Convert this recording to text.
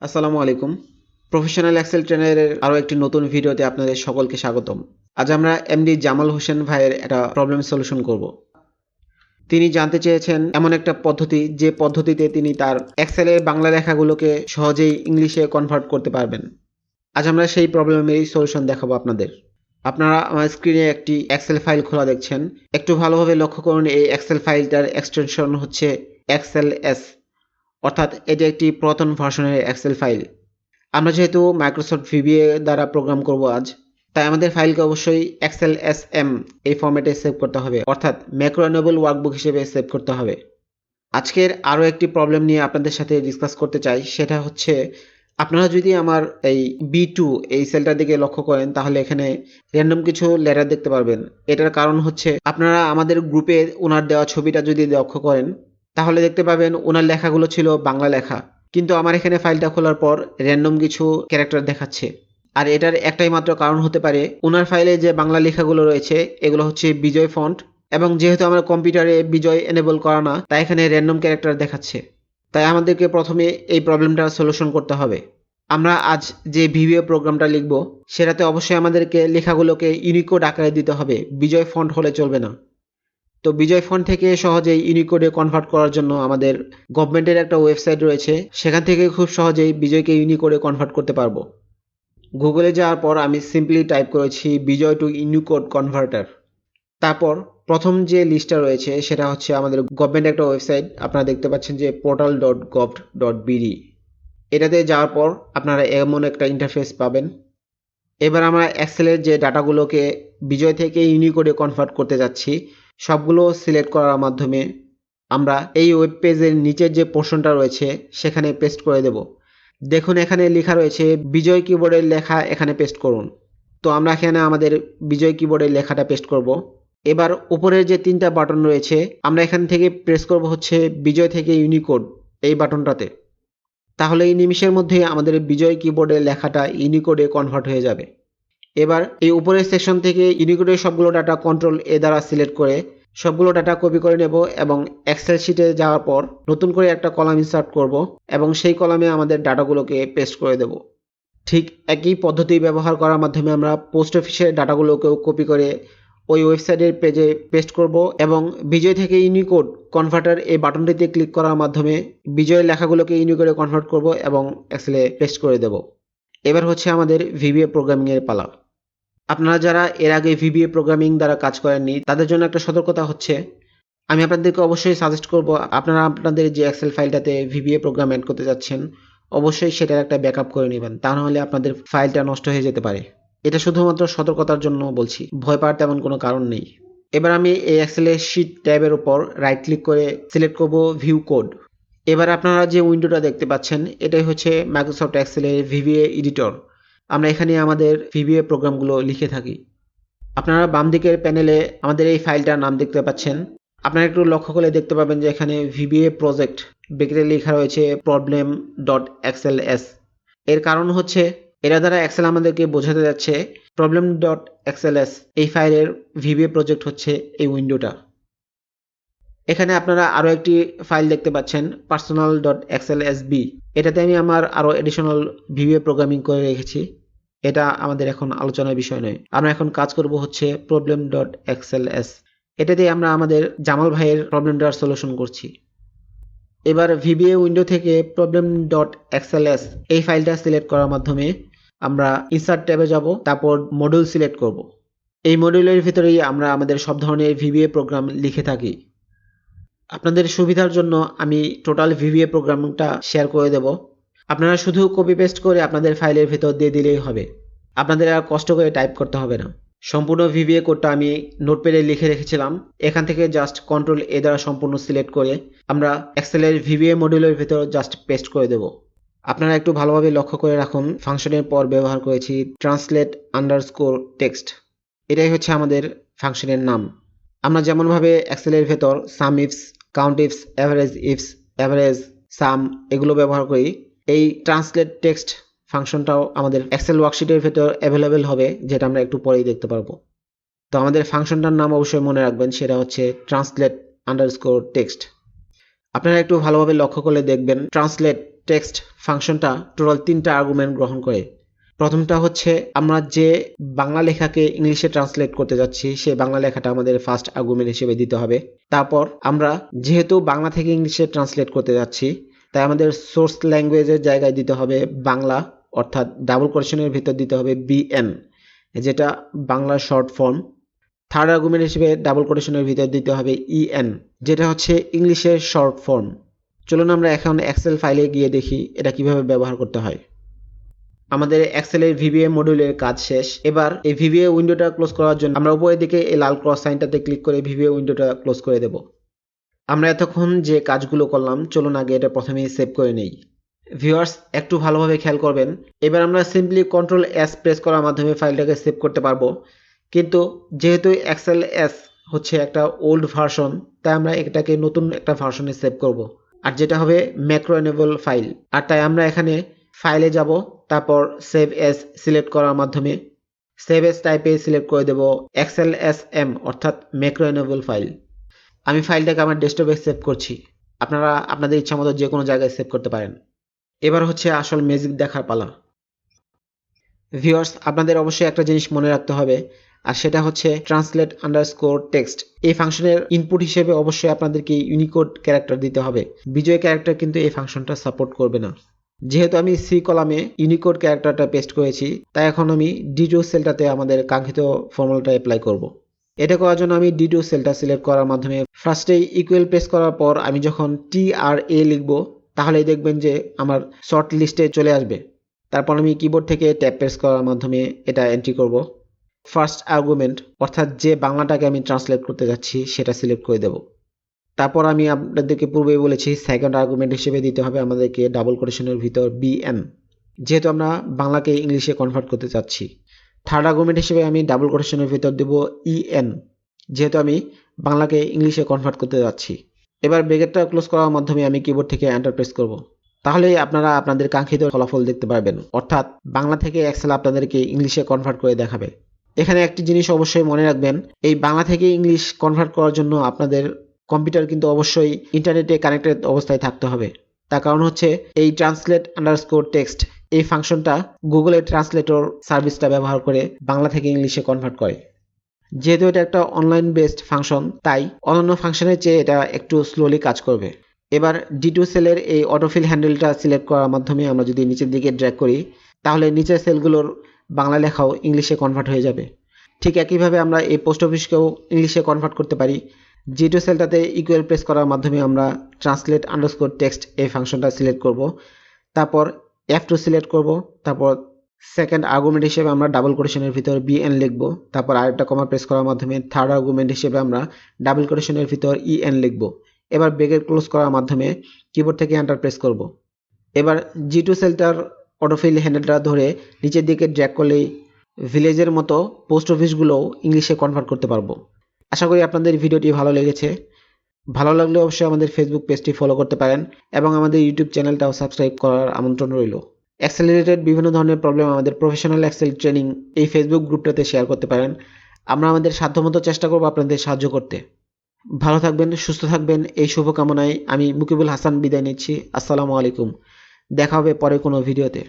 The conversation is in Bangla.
আসসালামু আলাইকুম। প্রফেশনাল এক্সেল ট্রেনারের আরও একটি নতুন ভিডিওতে আপনাদের সকলকে স্বাগতম। আজ আমরা এমডি জামাল হোসেন ভাইয়ের একটা প্রবলেম সলিউশন করব। তিনি জানতে চেয়েছেন এমন একটা পদ্ধতি যে পদ্ধতিতে তিনি তার এক্সেলের বাংলা লেখাগুলোকে সহজেই ইংলিশে কনভার্ট করতে পারবেন। আজ আমরা সেই প্রবলেমেরই সলিউশন দেখাবো আপনাদের। আপনারা আমার স্ক্রিনে একটি এক্সেল ফাইল খোলা দেখছেন। একটু ভালোভাবে লক্ষ্য করুন, এই এক্সেল ফাইলটার এক্সটেনশন হচ্ছে এক্সএলএস, অর্থাৎ এটি একটি পুরাতন ভার্সনের এক্সেল ফাইল। আমরা যেহেতু মাইক্রোসফট ভিবিএ দ্বারা প্রোগ্রাম করব আজ, তাই আমাদের ফাইলকে অবশ্যই এক্সএলএসএম এই ফরম্যাটে সেভ করতে হবে, অর্থাৎ ম্যাক্রো এনেবল ওয়ার্কবুক হিসেবে সেভ করতে হবে। আজকের আরও একটি প্রবলেম নিয়ে আপনাদের সাথে ডিসকাস করতে চাই, সেটা হচ্ছে আপনারা যদি আমার এই B2 এই সেলটার দিকে লক্ষ্য করেন তাহলে এখানে র্যান্ডম কিছু লেটার দেখতে পারবেন। এটার কারণ হচ্ছে আপনারা আমাদের গ্রুপে ওনার দেওয়া ছবিটা যদি লক্ষ্য করেন তাহলে দেখতে পাবেন ওনার লেখাগুলো ছিল বাংলা লেখা, কিন্তু আমার এখানে ফাইলটা খোলার পর র্যান্ডম কিছু ক্যারেক্টার দেখাচ্ছে। আর এটার একটাই মাত্র কারণ হতে পারে, ওনার ফাইলে যে বাংলা লেখাগুলো রয়েছে এগুলো হচ্ছে বিজয় ফন্ট, এবং যেহেতু আমার কম্পিউটারে বিজয় এনেবল করা না তাই এখানে র্যান্ডম ক্যারেক্টার দেখাচ্ছে। তাই আমাদেরকে প্রথমে এই প্রবলেমটা সলিউশন করতে হবে। আমরা আজ যে ভিভিও প্রোগ্রামটা লিখব সেটাতে অবশ্যই আমাদেরকে লেখাগুলোকে ইউনিকোড আকারে দিতে হবে, বিজয় ফন্ট হলে চলবে না। তো বিজয় ফন্ট থেকে সহজেই ইউনিকোডে কনভার্ট করার জন্য আমাদের গভর্নমেন্টের একটা ওয়েবসাইট রয়েছে, সেখান থেকে খুব সহজেই বিজয়কে ইউনিকোডে কনভার্ট করতে পারবো। গুগলে যাওয়ার পর আমি সিম্পলি টাইপ করেছি বিজয় টু ইউনিকোড কনভার্টার। তারপর প্রথম যে লিস্টটা রয়েছে সেটা হচ্ছে আমাদের গভর্নমেন্ট একটা ওয়েবসাইট, আপনারা দেখতে পাচ্ছেন যে portal.gov.bd। এটাতে যাওয়ার পর আপনারা এমন একটা ইন্টারফেস পাবেন। এবার আমরা এক্সেলের যে ডাটাগুলোকে বিজয় থেকে ইউনিকোডে কনভার্ট করতে যাচ্ছি সবগুলো সিলেক্ট করার মাধ্যমে আমরা এই ওয়েব পেজের নিচের যে পোর্শনটা রয়েছে সেখানে পেস্ট করে দেব। দেখুন এখানে লেখা রয়েছে বিজয় কিবোর্ডের লেখা এখানে পেস্ট করুন। তো আমরা এখানে আমাদের বিজয় কিবোর্ডের লেখাটা পেস্ট করব। এবার উপরের যে তিনটা বাটন রয়েছে আমরা এখান থেকে প্রেস করব হচ্ছে বিজয় থেকে ইউনিকোড এই বাটনটাতে। তাহলে এই নিমিষের মধ্যে আমাদের বিজয় কিবোর্ডের লেখাটা ইউনিকোডে কনভার্ট হয়ে যাবে। এবার এই উপরের সেকশন থেকে ইউনিকোডের সবগুলো ডাটা কন্ট্রোল এ দ্বারা সিলেক্ট করে সবগুলো ডাটা কপি করে নেব এবং এক্সেল শিটে যাওয়ার পর নতুন করে একটা কলাম ইনসার্ট করব এবং সেই কলামে আমাদের ডাটাগুলোকে পেস্ট করে দেব। ঠিক একই পদ্ধতি ব্যবহার করার মাধ্যমে আমরা পোস্ট অফিসের ডাটাগুলোকেও কপি করে ওই ওয়েবসাইটের পেজে পেস্ট করব এবং বিজয় থেকে ইউনিকোড কনভার্টার এই বাটনটিতে ক্লিক করার মাধ্যমে বিজয়ের লেখাগুলোকে ইউনিকোডে কনভার্ট করব এবং এক্সেলে পেস্ট করে দেব। এবার হচ্ছে আমাদের ভিবিএ প্রোগ্রামিংয়ের পালা। আপনারা যারা এর আগে ভিবিএ প্রোগ্রামিং দ্বারা কাজ করেননি তাদের জন্য একটা সতর্কতা হচ্ছে, আমি আপনাদেরকে অবশ্যই সাজেস্ট করব আপনারা আপনাদের যে এক্সেল ফাইলটাতে ভিবিএ প্রোগ্রাম অ্যাড করতে যাচ্ছেন অবশ্যই সেটার একটা ব্যাকআপ করে নেবেন, তা নাহলে আপনাদের ফাইলটা নষ্ট হয়ে যেতে পারে। এটা শুধুমাত্র সতর্কতার জন্য বলছি, ভয় পাওয়ার তেমন কোনো কারণ নেই। এবার আমি এই এক্সেলের শিট ট্যাবের উপর রাইট ক্লিক করে সিলেক্ট করব ভিউ কোড। এবার আপনারা যে উইন্ডোটা দেখতে পাচ্ছেন এটাই হচ্ছে মাইক্রোসফট এক্সেলের ভিবিএ এডিটর। আমরা এখানে আমাদের ভিবিএ প্রোগ্রামগুলো লিখে থাকি। আপনারা বাম দিকের প্যানেলে আমাদের এই ফাইলটার নাম দেখতে পাচ্ছেন। আপনারা একটু লক্ষ্য করলে দেখতে পাবেন যে এখানে ভিবিএ প্রজেক্ট ব্র্যাকেটে লেখা রয়েছে problem.xls। এর কারণ হচ্ছে এরা দ্বারা এক্সেল আমাদেরকে বোঝাতে যাচ্ছে problem.xls এই ফাইলের ভিবিএ প্রজেক্ট হচ্ছে এই উইন্ডোটা। এখানে আপনারা আরও একটি ফাইল দেখতে পাচ্ছেন personal.xlsb। এটাতে আমি আমার আরও এডিশনাল ভিবিএ প্রোগ্রামিং করে রেখেছি। এটা আমাদের এখন আলোচনার বিষয় নয়। আমরা এখন কাজ করব হচ্ছে problem.xls। এটাতে আমরা আমাদের জামাল ভাইয়ের প্রবলেমটার সলিউশন করছি। এবার ভিবিএ উইন্ডো থেকে problem.xls এই ফাইলটা সিলেক্ট করার মাধ্যমে আমরা ইনসার্ট ট্যাবে যাব, তারপর মডিউল সিলেক্ট করব। এই মডিউলের ভিতরেই আমরা আমাদের সব ধরনের ভিবিএ প্রোগ্রাম লিখে থাকি। আপনাদের সুবিধার জন্য আমি টোটাল ভিবিএ প্রোগ্রামটা শেয়ার করে দেব, আপনারা শুধু কপি পেস্ট করে আপনাদের ফাইলের ভেতর দিয়ে দিলেই হবে, আপনাদের আর কষ্ট করে টাইপ করতে হবে না। সম্পূর্ণ ভিবিএ কোডটা আমি নোটপ্যাডে লিখে রেখেছিলাম, এখান থেকে জাস্ট কন্ট্রোল এ দ্বারা সম্পূর্ণ সিলেক্ট করে আমরা এক্সেলের ভিবিএ মডিউলের ভেতর জাস্ট পেস্ট করে দেব। আপনারা একটু ভালোভাবে লক্ষ্য করে রাখুন, ফাংশনের পর ব্যবহার করেছি ট্রান্সলেট আন্ডারস্কোর টেক্সট। এটাই হচ্ছে আমাদের ফাংশনের নাম। আমরা যেমনভাবে এক্সেলের ভেতর সাম ইফস, কাউন্ট ইফস, অ্যাভারেজ, সাম এগুলো ব্যবহার করি, এই ট্রান্সলেট টেক্সট ফাংশনটাও আমাদের এক্সেল ওয়ার্কশিটের ভেতর অ্যাভেলেবেল হবে, যেটা আমরা একটু পরেই দেখতে পারবো। তো আমাদের ফাংশনটার নাম অবশ্যই মনে রাখবেন, সেটা হচ্ছে ট্রান্সলেট আন্ডারস্কোর টেক্সট। আপনারা একটু ভালোভাবে লক্ষ্য করলে দেখবেন ট্রান্সলেট টেক্সট ফাংশনটা টোটাল 3টা আর্গুমেন্ট গ্রহণ করে। প্রথমটা হচ্ছে আমরা যে বাংলা লেখাকে ইংলিশে ট্রান্সলেট করতে যাচ্ছি সেই বাংলা লেখাটা আমাদের ফার্স্ট আর্গুমেন্ট হিসেবে দিতে হবে। তারপর আমরা যেহেতু বাংলা থেকে ইংলিশে ট্রান্সলেট করতে যাচ্ছি তাই আমাদের সোর্স ল্যাঙ্গুয়েজের জায়গায় দিতে হবে বাংলা, অর্থাৎ ডাবল কোটেশনের ভিতর দিতে হবে বিএন, যেটা বাংলার শর্ট ফর্ম। থার্ড আর্গুমেন্ট হিসেবে ডাবল কোটেশনের ভিতর দিতে হবে ইএন, যেটা হচ্ছে ইংলিশের শর্ট ফর্ম। চলুন আমরা এখন এক্সেল ফাইলে গিয়ে দেখি এটা কিভাবে ব্যবহার করতে হয়। আমাদের এক্সেলের ভিবিএ মডিউলের কাজ শেষ। এবার এই ভিবিএ উইন্ডোটা ক্লোজ করার জন্য আমরা উপরের দিকে এই লাল ক্রস সাইনটাতে ক্লিক করে ভিবিএ উইন্ডোটা ক্লোজ করে দেব। আমরা এতক্ষণ যে কাজগুলো করলাম চলুন আগে এটা প্রথমেই সেভ করে নেই। ভিউয়ার্স, একটু ভালোভাবে খেয়াল করবেন। এবার আমরা সিম্পলি কন্ট্রোল এস প্রেস করার মাধ্যমে ফাইলটাকে সেভ করতে পারবো, কিন্তু যেহেতু এক্সেল এস হচ্ছে একটা ওল্ড ভার্সন তাই আমরা এটাকে নতুন একটা ভার্সনে সেভ করব, আর যেটা হবে ম্যাক্রো এনেবল ফাইল। আর তাই আমরা এখানে ফাইলে যাব, তারপর সেভ এস সিলেক্ট করার মাধ্যমে সেভ এস টাইপে সিলেক্ট করে দেব এক্সেল এস এম, অর্থাৎ ম্যাক্রো এনেবল ফাইল। আমি ফাইলটাকে আমার ডেস্কটপে সেভ করছি, আপনারা আপনাদের ইচ্ছা মতো যে কোনো জায়গায় সেভ করতে পারেন। এবার হচ্ছে আসল ম্যাজিক দেখার পালা। ভিউয়ার্স, আপনাদের অবশ্যই একটা জিনিস মনে রাখতে হবে, আর সেটা হচ্ছে ট্রান্সলেট আন্ডারস্কোর টেক্সট। এই ফাংশনের ইনপুট হিসেবে অবশ্যই আপনাদেরকে ইউনিকোড ক্যারেক্টার দিতে হবে। বিজয় ক্যারেক্টার কিন্তু এই ফাংশনটা সাপোর্ট করবে না। যেহেতু আমি সি কলামে ইউনিকোড ক্যারেক্টারটা পেস্ট করেছি তাই এখন আমি D2 সেলটাতে আমাদের কাঙ্ক্ষিত ফর্মুলাটা অ্যাপ্লাই করব। এটা করার জন্য আমি D2 সেলটা সিলেক্ট করার মাধ্যমে ফার্স্টে ইকুয়াল প্রেস করার পর আমি যখন TRA লিখব তাহলেই দেখবেন যে আমার শর্ট লিস্টে চলে আসবে। তারপর আমি কিবোর্ড থেকে ট্যাব প্রেস করার মাধ্যমে এটা এন্ট্রি করব। ফার্স্ট আর্গুমেন্ট, অর্থাৎ যে বাংলাটাকে আমি ট্রান্সলেট করতে যাচ্ছি সেটা সিলেক্ট করে দেব। তারপর আমি আপনাদেরকে পূর্বেই বলেছি সেকেন্ড আর্গুমেন্ট হিসেবে দিতে হবে আমাদেরকে ডাবল কোটেশনের ভিতর বিএন, যেহেতু আমরা বাংলাকে ইংলিশে কনভার্ট করতে চাচ্ছি। থার্ড আর্গুমেন্ট হিসেবে আমি ডাবল কোটেশনের ভিতর দেব ইএন, যেহেতু আমি বাংলাকে ইংলিশে কনভার্ট করতে যাচ্ছি। এবার ব্র্যাকেটটা ক্লোজ করার মাধ্যমে আমি কিবোর্ড থেকে এন্টার প্রেস করব। তাহলেই আপনারা আপনাদের কাঙ্ক্ষিত ফলাফল দেখতে পারবেন, অর্থাৎ বাংলা থেকে এক্সেল আপনাদেরকে ইংলিশে কনভার্ট করে দেখাবে। এখানে একটি জিনিস অবশ্যই মনে রাখবেন, এই বাংলা থেকে ইংলিশ কনভার্ট করার জন্য আপনাদের কম্পিউটার কিন্তু অবশ্যই ইন্টারনেটে কানেক্টেড অবস্থায় থাকতে হবে। তার কারণ হচ্ছে এই ট্রান্সলেট আন্ডারস্কোর টেক্সট এই ফাংশনটা গুগলের ট্রান্সলেটর সার্ভিসটা ব্যবহার করে বাংলা থেকে ইংলিশে কনভার্ট করে। যেহেতু এটা একটা অনলাইন বেসড ফাংশন তাই অন্যান্য ফাংশনের চেয়ে এটা একটু স্লোলি কাজ করবে। এবার D2 সেলের এই অটোফিল হ্যান্ডেলটা সিলেক্ট করার মাধ্যমে আমরা যদি নিচের দিকে ড্র্যাগ করি তাহলে নিচের সেলগুলোর বাংলা লেখাও ইংলিশে কনভার্ট হয়ে যাবে। ঠিক একইভাবে আমরা এই পোস্ট অফিসকেও ইংলিশে কনভার্ট করতে পারি। D2 সেলটাতে ইকুয়াল প্রেস করার মাধ্যমে আমরা ট্রান্সলেট আন্ডারস্কোর টেক্সট এই ফাংশনটা সিলেক্ট করব। তারপর F2 সিলেক্ট করব। তারপর সেকেন্ড আর্গুমেন্ট হিসেবে আমরা ডাবল কোটেশনের ভিতর বিএন লিখব। তারপর আরেকটা কমা প্রেস করার মাধ্যমে থার্ড আর্গুমেন্ট হিসেবে আমরা ডাবল কোটেশনের ভিতর ইএন লিখব। এবার ব্র্যাকেট ক্লোজ করার মাধ্যমে কিবোর্ড থেকে এন্টার প্রেস করব। এবার D2 সেলটার অটোফিল হ্যান্ডেলটা ধরে নিচের দিকে ড্র্যাগ করলেই ভিলেজের মতো পোস্ট অফিসগুলোও ইংলিশে কনভার্ট করতে পারবো। আশা করি আপনাদের ভিডিওটি ভালো লেগেছে। ভালো লাগলে অবশ্যই আমাদের ফেসবুক পেজটি ফলো করতে পারেন এবং আমাদের ইউটিউব চ্যানেলটাও সাবস্ক্রাইব করার আমন্ত্রণ রইল। এক্সেল রিলেটেড বিভিন্ন ধরনের প্রবলেম আমাদের প্রফেশনাল এক্সেল ট্রেনিং এই ফেসবুক গ্রুপটাতে শেয়ার করতে পারেন। আমরা আমাদের সাধ্যমতো চেষ্টা করব আপনাদের সাহায্য করতে। ভালো থাকবেন, সুস্থ থাকবেন, এই শুভকামনায় আমি মুকিবুল হাসান বিদায় নিচ্ছি। আসসালামু আলাইকুম। দেখা হবে পরে কোনো ভিডিওতে।